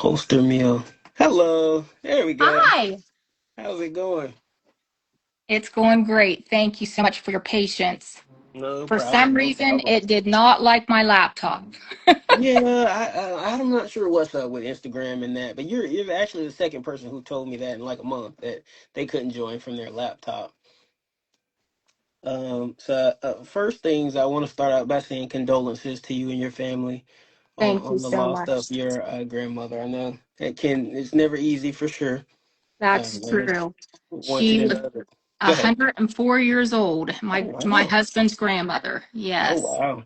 Holster meal. Hello. There we go. Hi, How's it going? it's going great. Thank you so much for your patience. No For some problem. No reason, problem. it did not like my laptop. Yeah, I'm not sure what's up with Instagram and that, but you're actually the second person who told me that in like a month that they couldn't join from their laptop. First things I want to start out by saying condolences to you and your family Thank you on the so loss of much. your grandmother. I know it's never easy for sure. That's I just true. want you She to was know that. Go ahead. 104 years old, Oh my wow. husband's grandmother. Oh Yes. wow.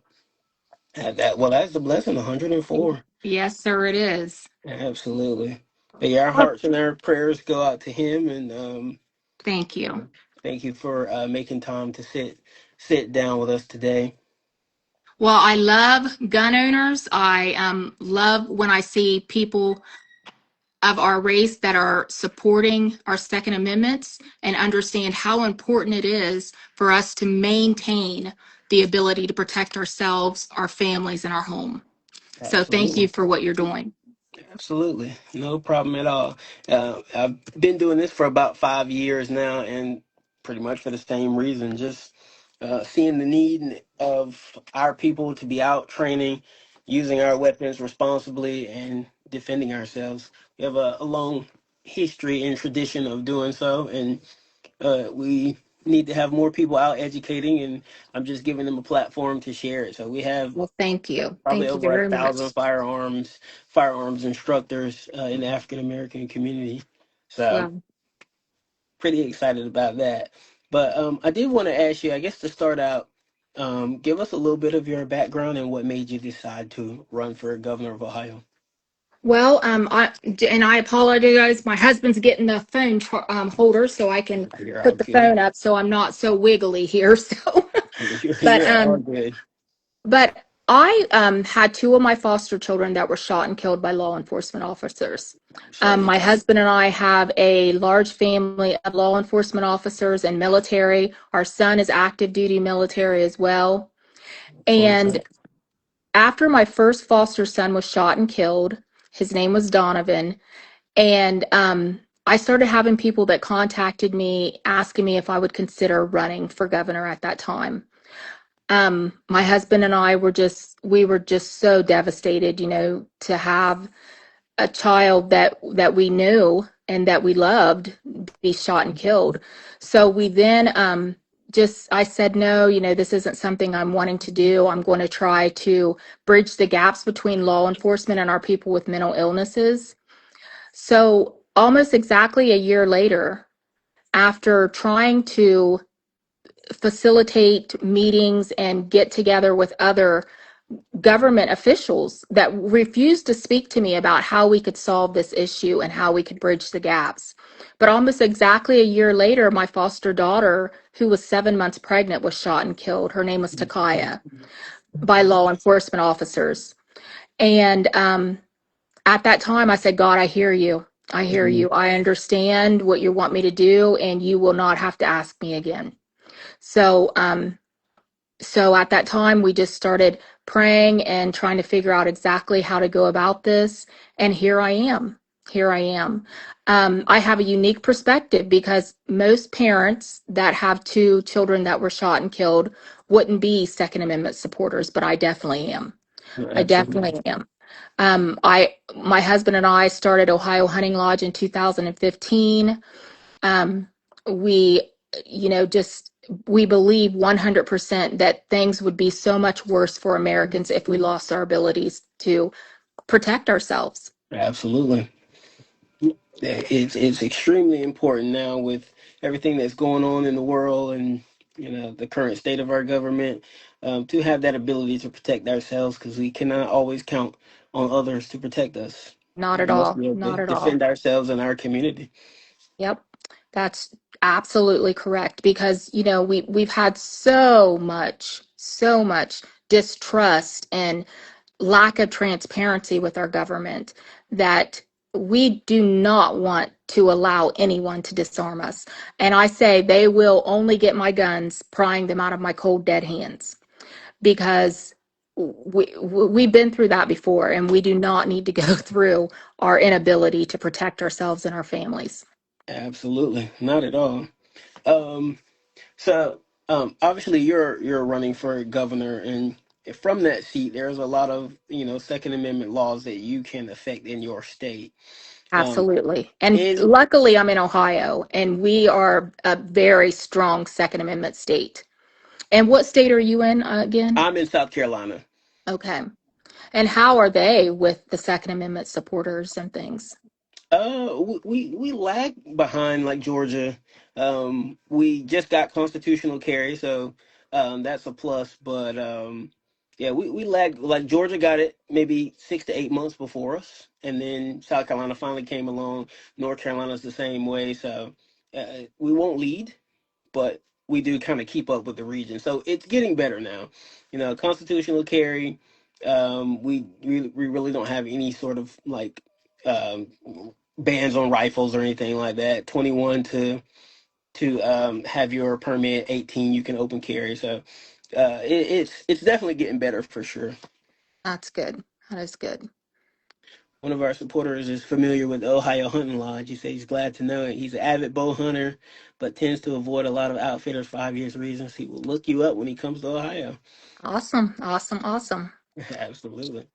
That's the blessing, 104. Yes, sir, it is. Absolutely. But yeah, our Well, hearts and our prayers go out to him, and thank you. thank you for making time to sit down with us today. Well, I love gun owners. I love when I see people of our race that are supporting our Second Amendments and understand how important it is for us to maintain the ability to protect ourselves, our families, and our home. So thank you Absolutely. for what you're doing. Absolutely. No problem at all. I've been doing this for about 5 years now, and pretty much for the same reason, just seeing the need of our people to be out training, using our weapons responsibly, and defending ourselves. We have a long history and tradition of doing so, and we need to have more people out educating, and I'm just giving them a platform to share it. So we have Well, thank you. probably Thank you over a very thousand much. firearms instructors in the African American community. So Well, pretty excited about that. But I did want to ask you, I guess to start out, give us a little bit of your background and what made you decide to run for governor of Ohio. I apologize. My husband's getting the phone holder so I can You're all put the good. phone up so I'm not so wiggly here. So, but You're all good. But I had two of my foster children that were shot and killed by law enforcement officers. Sorry to My hear. husband and I have a large family of law enforcement officers and military. Our son is active duty military as well. And Okay. after my first foster son was shot and killed, his name was Donovan. And I started having people that contacted me asking me if I would consider running for governor at that time. My husband and I we were just so devastated, to have a child that we knew and that we loved be shot and killed. So we then just I said, no, this isn't something I'm wanting to do. I'm going to try to bridge the gaps between law enforcement and our people with mental illnesses. So almost exactly a year later, after trying to facilitate meetings and get together with other government officials that refused to speak to me about how we could solve this issue and how we could bridge the gaps. But almost exactly a year later, my foster daughter, who was 7 months pregnant, was shot and killed. Her name was Takaya by law enforcement officers. And at that time, I said, God, I hear you. I hear Mhm. you. I understand what you want me to do, and you will not have to ask me again. So, so at that time, we just started praying and trying to figure out exactly how to go about this. And here I am. Here I am. I have a unique perspective because most parents that have two children that were shot and killed wouldn't be Second Amendment supporters, but I definitely am. I Absolutely. definitely am. My husband and I started Ohio Hunting Lodge in 2015. Um, we, just we believe 100% that things would be so much worse for Americans if we lost our abilities to protect ourselves. Absolutely. It's extremely important now with everything that's going on in the world and the current state of our government, to have that ability to protect ourselves because we cannot always count on others to protect us. Not We at must all. be able to Not at all. defend ourselves and our community. Yep. That's absolutely correct because we've had so much distrust and lack of transparency with our government that we do not want to allow anyone to disarm us. And I say they will only get my guns prying them out of my cold dead hands because we've been through that before, and we do not need to go through our inability to protect ourselves and our families. Absolutely, not at all. Um, so obviously you're running for governor, and from that seat, there's a lot of Second Amendment laws that you can affect in your state. Um, Absolutely. And in luckily, I'm in Ohio, and we are a very strong Second Amendment state. And what state are you in again? I'm in South Carolina. Okay. And how are they with the Second Amendment supporters and things? We lag behind like Georgia. We just got constitutional carry, so that's a plus. But yeah, we lag like Georgia got it maybe 6 to 8 months before us, and then South Carolina finally came along. North Carolina's the same way, so we won't lead, but we do kind of keep up with the region. So it's getting better now. Constitutional carry. We really don't have any sort of like um, bans on rifles or anything like that. 21 to have your permit. 18 you can open carry. So it's definitely getting better for sure. That's good. That is good. One of our supporters is familiar with the Ohio Hunting Lodge. He says he's glad to know it. He's an avid bow hunter, but tends to avoid a lot of outfitters for obvious reasons. He will look you up when he comes to Ohio. Awesome. Awesome. Awesome. Absolutely.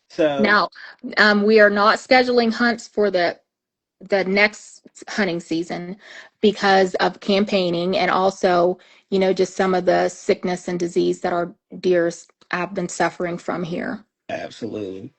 So, Now, we are not scheduling hunts for the next hunting season because of campaigning and also, just some of the sickness and disease that our deers have been suffering from here. absolutely.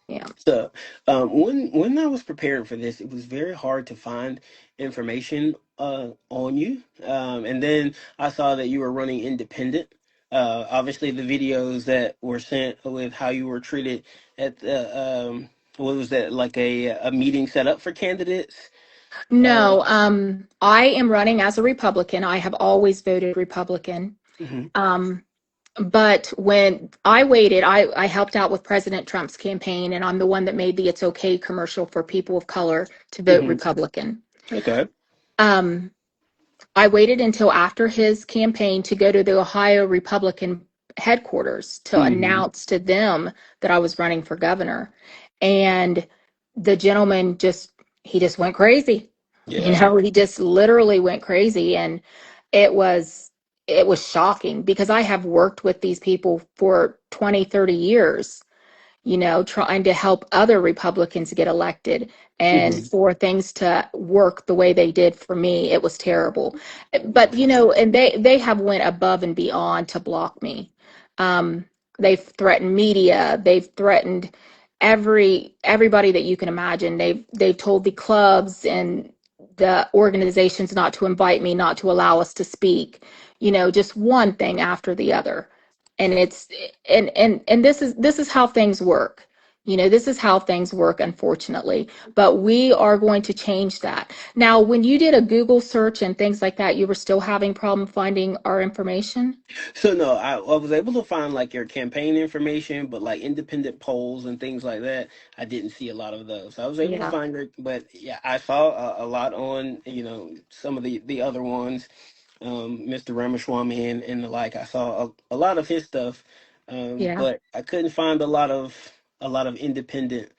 Yeah. So, when I was preparing for this, it was very hard to find information on you. And then I saw that you were running independent. Obviously, the videos that were sent with how you were treated at the what was that, like a meeting set up for candidates? Uh, No, I am running as a Republican. I have always voted Republican. hmm Um, but when I waited, I helped out with President Trump's campaign, and I'm the one that made the It's Okay commercial for people of color to vote hmm Republican. Okay. Um, I waited until after his campaign to go to the Ohio Republican headquarters to hmm announce to them that I was running for governor. And the gentleman he just went crazy. Yeah. He just literally went crazy. And it was, it was shocking because I have worked with these people for 20, 30 years, trying to help other Republicans get elected. And hmm for things to work the way they did for me, it was terrible. But and they have went above and beyond to block me. Um, they've threatened media. They've threatened everybody that you can imagine. They've told the clubs and the organizations not to invite me, not to allow us to speak. Just one thing after the other. And it's and this is how things work. This is how things work, unfortunately. But we are going to change that. Now, when you did a Google search and things like that, you were still having problem finding our information? So no, I was able to find like your campaign information, but like independent polls and things like that, I didn't see a lot of those. I was able to Yeah. find your, but yeah, I saw a lot on some of the other ones, Mr. Ramaswamy and the like. I saw a lot of his stuff, Yeah. but I couldn't find a lot of independent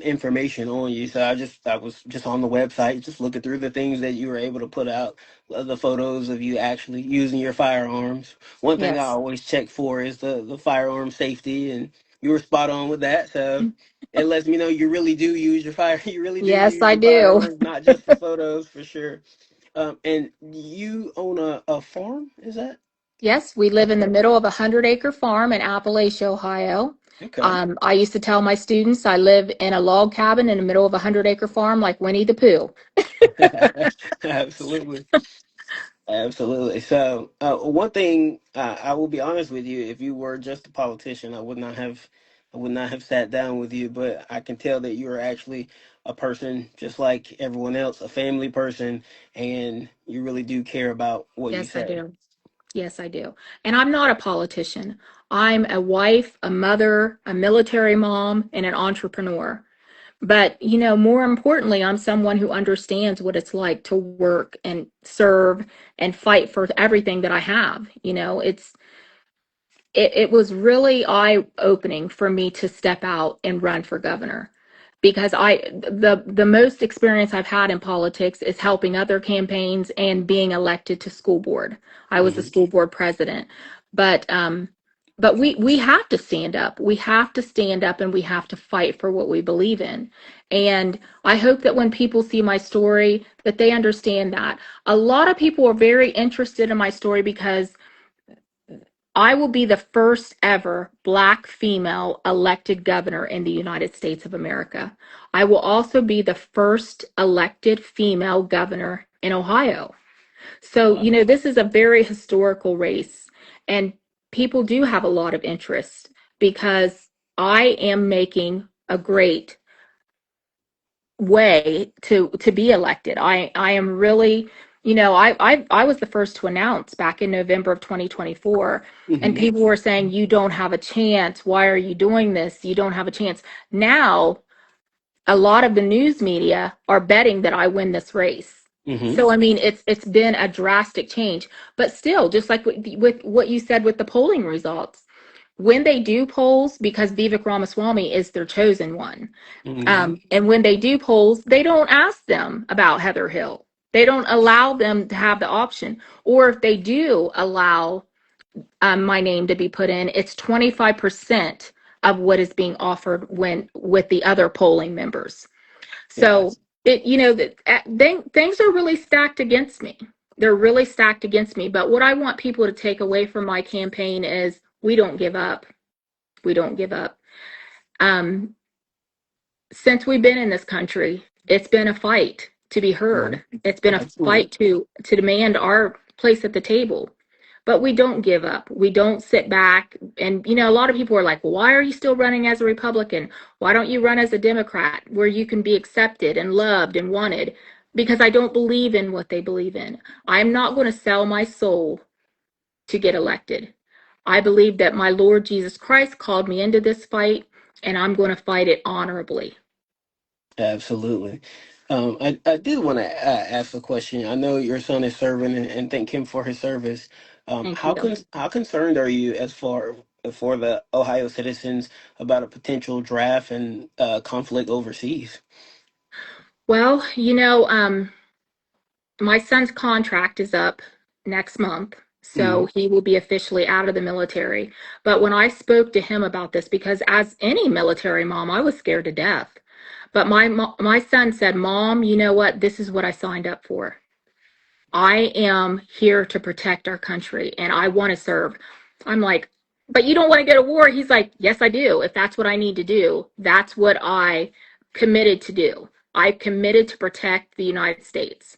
information on you. So I was just on the website, just looking through the things that you were able to put out, the photos of you actually using your firearms. One thing I Yes. always check for is the firearm safety, and you were spot on with that. So it lets me know you really do use your fire. You really do Yes, use I your do. firearms, not just for photos, for sure. And you own a farm, is that? Yes, we live in the Okay. middle of a 100-acre farm in Appalachia, Ohio. Okay. I used to tell my students I live in a log cabin in the middle of a 100-acre farm like Winnie the Pooh. Absolutely. Absolutely. So, one thing I will be honest with you: if you were just a politician, I would not have sat down with you. But I can tell that you are actually a person, just like everyone else, a family person, and you really do care about what you Yes, I say. do. Yes, I do. And I'm not a politician. I'm a wife, a mother, a military mom, and an entrepreneur. But, more importantly, I'm someone who understands what it's like to work and serve and fight for everything that I have. It's it was really eye-opening for me to step out and run for governor because the most experience I've had in politics is helping other campaigns and being elected to school board. I was the Hmm. school board president. But we have to stand up. We have to stand up and we have to fight for what we believe in. And I hope that when people see my story that they understand that. A lot of people are very interested in my story because I will be the first ever Black female elected governor in the United States of America. I will also be the first elected female governor in Ohio. So, Wow. this is a very historical race, and people do have a lot of interest because I am making a great way to be elected. I am really, I was the first to announce back in November of 2024, and Hmm. people were saying you don't have a chance. Why are you doing this? You don't have a chance. Now, a lot of the news media are betting that I win this race. Hmm. So I mean, it's been a drastic change, but still, just like with what you said with the polling results, when they do polls, because Vivek Ramaswamy is their chosen one, Hmm. and when they do polls, they don't ask them about Heather Hill. They don't allow them to have the option. Or if they do allow my name to be put in, it's 25% of what is being offered when with the other polling members. Yeah. So things are really stacked against me. They're really stacked against me. But what I want people to take away from my campaign is we don't give up. We don't give up. Um, since we've been in this country, it's been a fight to be Well, heard. It's been a absolutely. fight to demand our place at the table. But we don't give up. We don't sit back. And a lot of people are like, well, why are you still running as a Republican? Why don't you run as a Democrat where you can be accepted and loved and wanted? Because I don't believe in what they believe in. I'm not going to sell my soul to get elected. I believe that my Lord Jesus Christ called me into this fight, and I'm going to fight it honorably. Absolutely. I did want to ask a question. I know your son is serving, and thank him for his service. Thank you. How concerned are you as far for the Ohio citizens about a potential draft and conflict overseas? Well, my son's contract is up next month, Hmm. so he will be officially out of the military. But when I spoke to him about this, because as any military mom, I was scared to death. But my son said, "Mom, you know what? This is what I signed up for. I am here to protect our country and I want to serve." I'm like, "But you don't want to go to war?" He's like, "Yes, I do. If that's what I need to do, that's what I committed to do. I committed to protect the United States."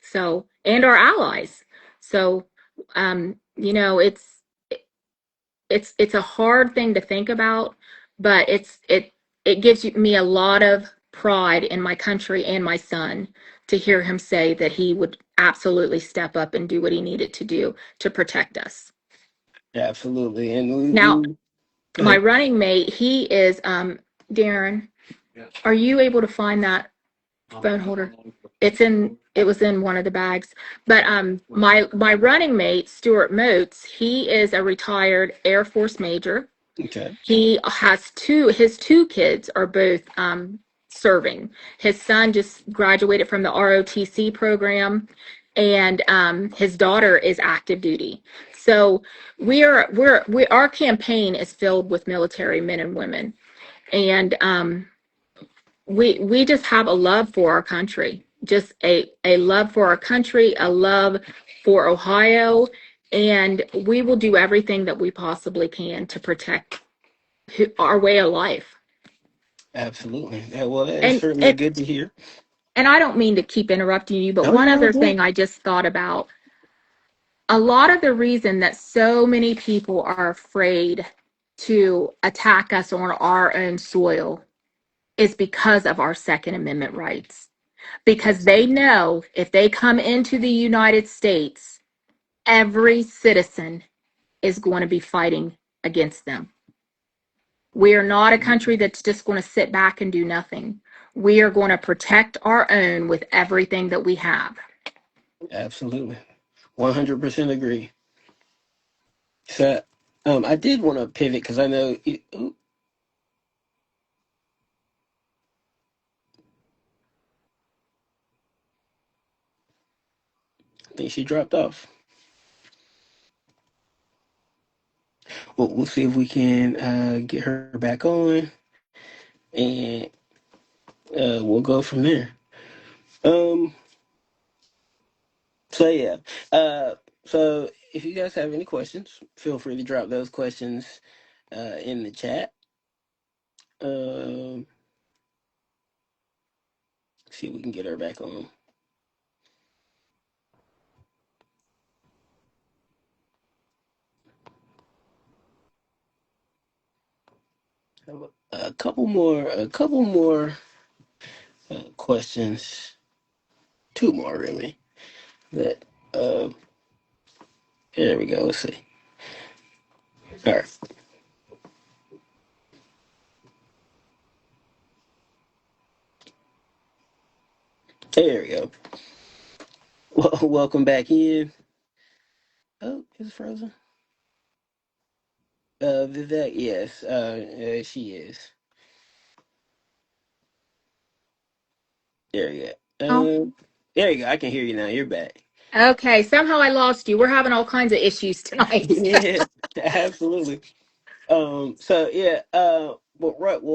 So, and our allies. So, it's a hard thing to think about, but it gives me a lot of pride in my country and my son to hear him say that he would absolutely step up and do what he needed to do to protect us. Absolutely. And Now, go my ahead. running mate, he is Darren. Are you able to find that phone holder? It was in one of the bags. But my running mate, Stuart Moats, he is a retired Air Force major. Okay. He has his two kids are both serving. His son just graduated from the ROTC program, and his daughter is active duty. So our campaign is filled with military men and women, and we just have a love for our country, just a love for our country, a love for Ohio, and we will do everything that we possibly can to protect our way of life. Absolutely. Yeah, well, that is And certainly it good to hear. and I don't mean to keep interrupting you, but No, one no, no, other go ahead. thing I just thought about, a lot of the reason that so many people are afraid to attack us on our own soil is because of our Second Amendment rights. Because they Absolutely. know if they come into the United States, every citizen is going to be fighting against them. We are not a country that's just going to sit back and do nothing. We are going to protect our own with everything that we have. Absolutely. 100% agree. So, I did want to pivot because I know. Ooh, I think she dropped off. Well, we'll see if we can get her back on, and we'll go from there. Um, so yeah, uh, so if you guys have any questions, feel free to drop those questions in the chat. Um, see if we can get her back on. Have a couple more questions. Two more really. That uh, there we go. Let's see. All right, there we go. Well, welcome back in. Oh, it's frozen. Vivek, yes, she is. There you Oh, go. There you go. I can hear you now. You're back. okay. Somehow I lost you. We're having all kinds of issues tonight. Yeah, absolutely. So yeah,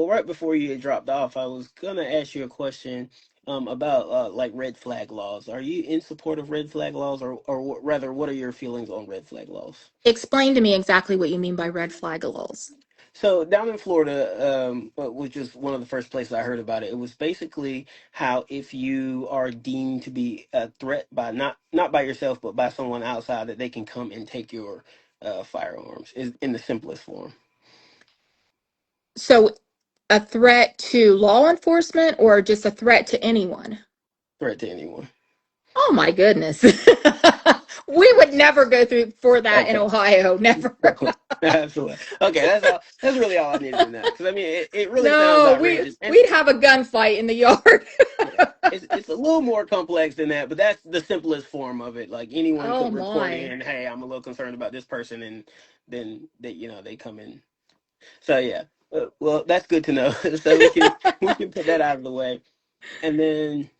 right before you had dropped off, I was gonna ask you a question, about like red flag laws. Are you in support of red flag laws, or rather, what are your feelings on red flag laws? Explain to me exactly what you mean by red flag laws. So down in Florida, which is one of the first places I heard about it, it was basically how if you are deemed to be a threat by not by yourself but by someone outside, that they can come and take your firearms, is in the simplest form. So, a threat to law enforcement or just a threat to anyone? Threat to anyone. Oh my goodness. We would never go through for that in Okay. Ohio. Never. Absolutely. Okay, that's all. That's really all I needed to know. Because I mean, it really sounds No, outrageous, and we'd have a gunfight in the yard. yeah, it's a little more complex than that. But that's the simplest form of it. Like anyone Oh could report my. in, "Hey, I'm a little concerned about this person," and then they come in. So yeah, well, that's good to know. So we can put that out of the way, and then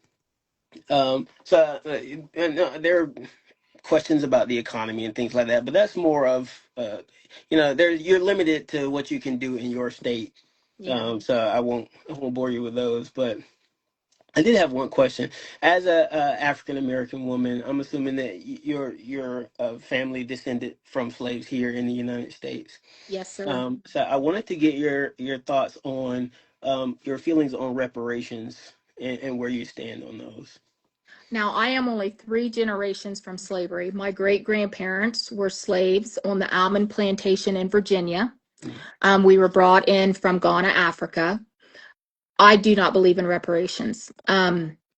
and, there questions about the economy and things like that. But that's more of there you're limited to what you can do in your state. Yeah. So I won't bore you with those. But I did have one question. As a African American woman, I'm assuming that your family descended from slaves here in the United States. Yes, sir. So I wanted to get your thoughts on your feelings on reparations and where you stand on those. Now, I am only three generations from slavery. My great grandparents were slaves on the almond plantation in Virginia. We were brought in from Ghana, Africa. I do not believe in reparations.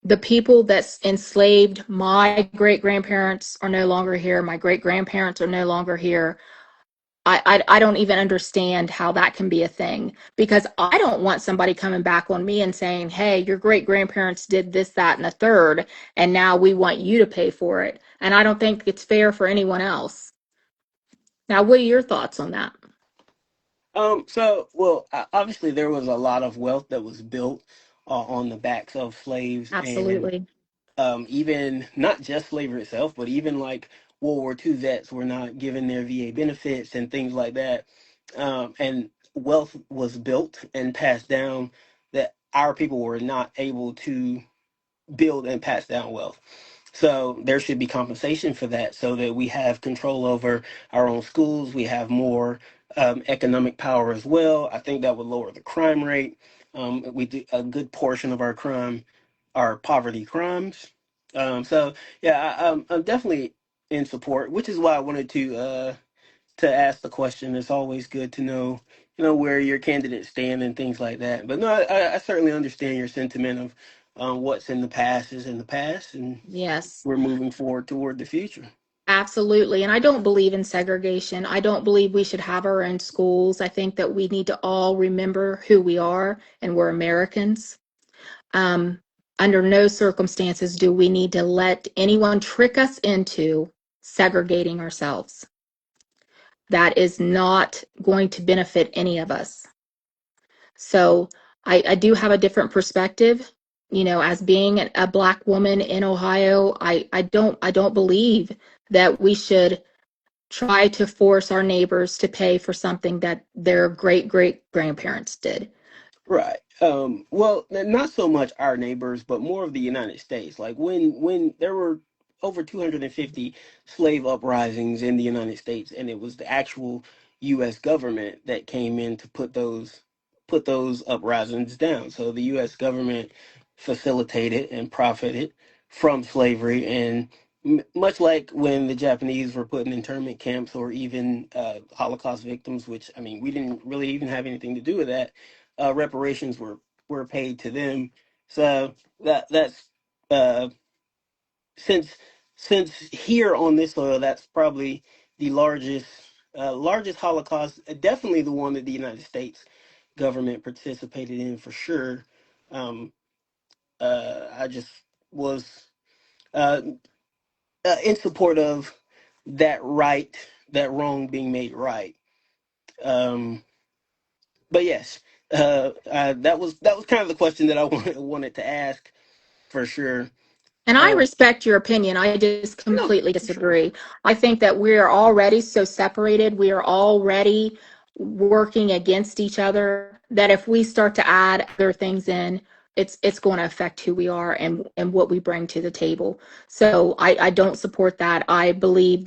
The people that enslaved my great grandparents are no longer here. My great grandparents are no longer here. I don't even understand how that can be a thing because I don't want somebody coming back on me and saying, hey, your great grandparents did this, that, and the third, and now we want you to pay for it. And I don't think it's fair for anyone else. Now, what are your thoughts on that? Obviously there was a lot of wealth that was built on the backs of slaves, and Absolutely. even not just slavery itself, but even like World War II vets were not given their VA benefits and things like that. And wealth was built and passed down that our people were not able to build and pass down wealth. So there should be compensation for that so that we have control over our own schools. We have more economic power as well. I think that would lower the crime rate. We do a good portion of our crime are poverty crimes. So yeah, I'm definitely in support, which is why I wanted to ask the question. It's always good to know, where your candidates stand and things like that. But no, I certainly understand your sentiment of what's in the past is in the past, and Yes. we're moving forward toward the future. Absolutely. And I don't believe in segregation. I don't believe we should have our own schools. I think that we need to all remember who we are and we're Americans. Um, Under no circumstances do we need to let anyone trick us into segregating ourselves. that is not going to benefit any of us. So I do have a different perspective. You know, as being a Black woman in Ohio, I don't believe that we should try to force our neighbors to pay for something that their great great grandparents did. Right. Well, not so much our neighbors, but more of the United States. Like when there were over 250 slave uprisings in the United States, and it was the actual U.S. government that came in to put those uprisings down. So the U.S. government facilitated and profited from slavery, and much like when the Japanese were put in internment camps, or even Holocaust victims, which I mean, we didn't really even have anything to do with that. Reparations were paid to them. So that's uh, since since here on this soil, that's probably the largest Holocaust. Definitely the one that the United States government participated in for sure. Um, I just was uh, in support of that wrong being made right. Um, but yes, that was kind of the question that I wanted to ask for sure. And I Uh, respect your opinion. I just no, completely for sure. disagree. I think that we are already so separated. We are already working against each other that if we start to add other things in, it's going to affect who we are and what we bring to the table. So I don't support that. I believe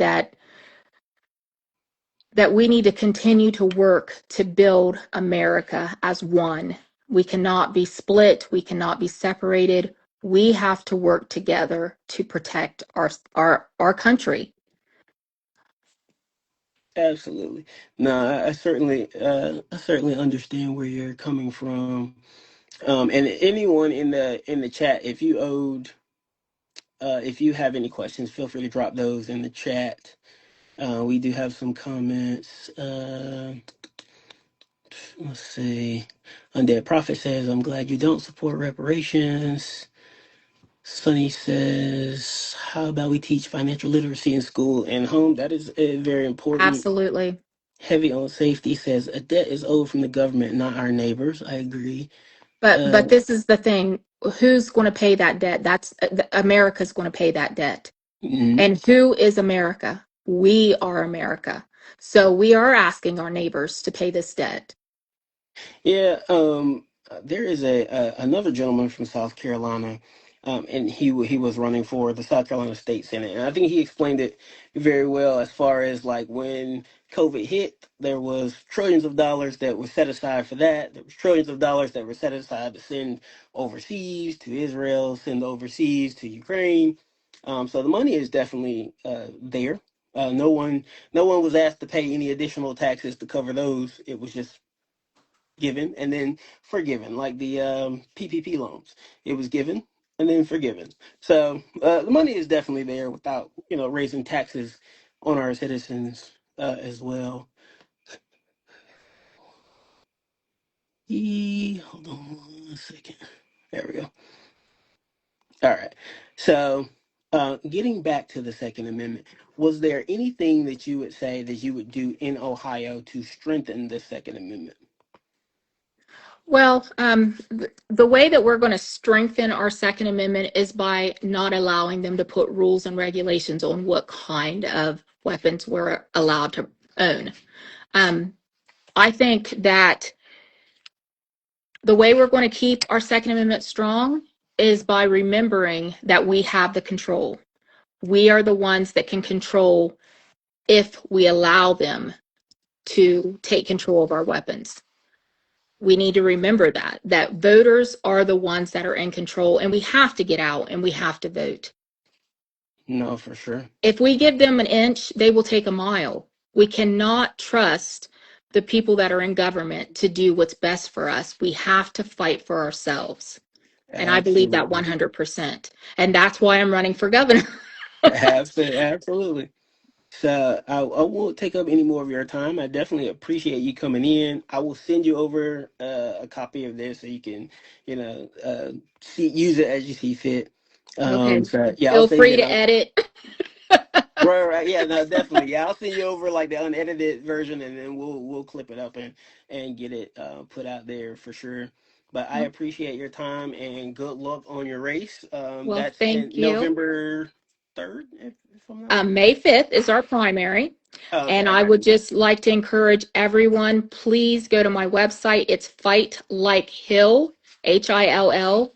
that we need to continue to work to build America as one. We cannot be split, we cannot be separated. We have to work together to protect our country. Absolutely. No, I certainly understand where you're coming from. And anyone in the chat, if you have any questions, feel free to drop those in the chat. We do have some comments. Let's see. Undead Prophet says, "I'm glad you don't support reparations." Sunny says, "How about we teach financial literacy in school and home? That is very important." Absolutely. Heavy on safety says, "A debt is owed from the government, not our neighbors." I agree. But Uh, this is the thing. Who's going to pay that debt? That's America's going to pay that debt. mhm. And who is America? We are America. So we are asking our neighbors to pay this debt. Yeah, there is another gentleman from South Carolina, and he was running for the South Carolina State Senate, and I think he explained it very well as far as like when COVID hit, there was trillions of dollars that were set aside for that. There was trillions of dollars that were set aside to send overseas to Israel, send overseas to Ukraine. So the money is definitely there. No one was asked to pay any additional taxes to cover those. It was just given and then forgiven, like the PPP loans. It was given and then forgiven. So the money is definitely there without raising taxes on our citizens as well. Hold on 1 second. There we go. All right. So getting back to the Second Amendment, was there anything that you would say that you would do in Ohio to strengthen the Second Amendment? Well, the way that we're going to strengthen our Second Amendment is by not allowing them to put rules and regulations on what kind of weapons we're allowed to own. Um, I think that the way we're going to keep our Second Amendment strong is by remembering that we have the control. We are the ones that can control if we allow them to take control of our weapons. We need to remember that voters are the ones that are in control, and we have to get out and we have to vote. No, for sure. If we give them an inch, they will take a mile. We cannot trust the people that are in government to do what's best for us. We have to fight for ourselves. And I believe that Absolutely. 100%. And that's why I'm running for governor. Absolutely. So I won't take up any more of your time. I definitely appreciate you coming in. I will send you over a copy of this so you can, use it as you see fit. Okay. So yeah, I'll Feel send free it to out. edit. Right, right, yeah, no, definitely. Yeah, I'll send you over like the unedited version, and then we'll clip it up and get it put out there for sure. But I appreciate your time and good luck on your race. Well, That's in thank you. November 3rd, if I'm not May mistaken. 5th is our primary. Oh, okay, And I I got would you. just like to encourage everyone, please go to my website. It's Fight Like Hill, Hill,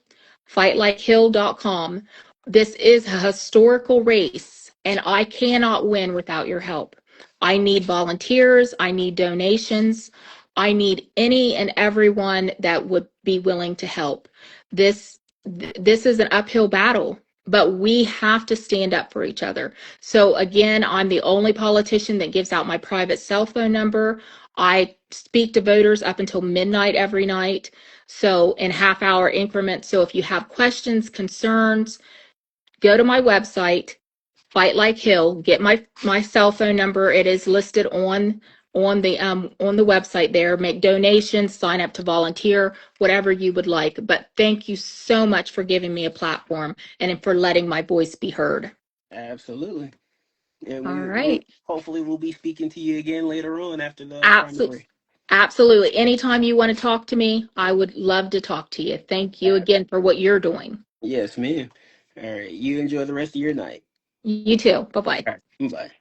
fightlikehill.com. This is a historical race, and I cannot win without your help. I need volunteers, I need donations, I need any and everyone that would be willing to help. This is an uphill battle, but we have to stand up for each other. So again, I'm the only politician that gives out my private cell phone number. I speak to voters up until midnight every night. So in half-hour increments. So if you have questions, concerns, go to my website, Fight Like Hill, get my cell phone number. It is listed on the website there. Make donations, sign up to volunteer, whatever you would like. But thank you so much for giving me a platform and for letting my voice be heard. Absolutely. And All we'll right. hopefully we'll be speaking to you again later on after the Absolutely. primary. Absolutely. Anytime you want to talk to me, I would love to talk to you. Thank you Uh, again for what you're doing. yes, ma'am. All right. You enjoy the rest of your night. You too. Bye bye. All right. Bye.